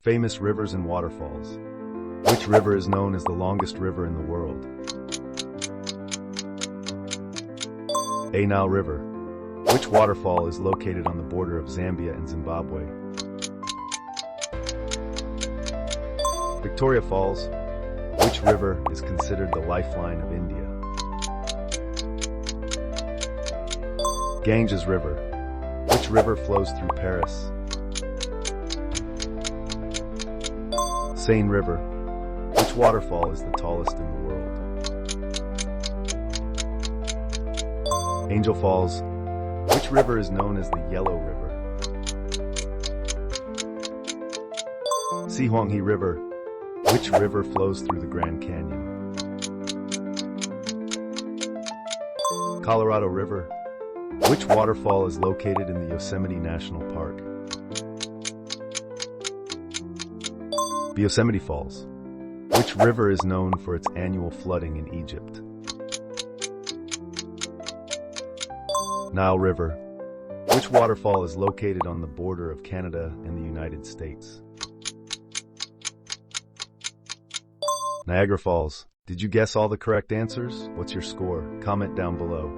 Famous rivers and waterfalls. Which river is known as the longest river in the world? A. Nile River. Which waterfall is located on the border of Zambia and Zimbabwe? Victoria Falls. Which river is considered the lifeline of India? Ganges River. Which river flows through Paris? Seine River. Which waterfall is the tallest in the world? Angel Falls. Which river is known as the Yellow River? Sihuanghe River. Which river flows through the Grand Canyon? Colorado River. Which waterfall is located in the Yosemite National Park? Yosemite Falls. Which river is known for its annual flooding in Egypt? Nile River. Which waterfall is located on the border of Canada and the United States? Niagara Falls. Did you guess all the correct answers? What's your score? Comment down below.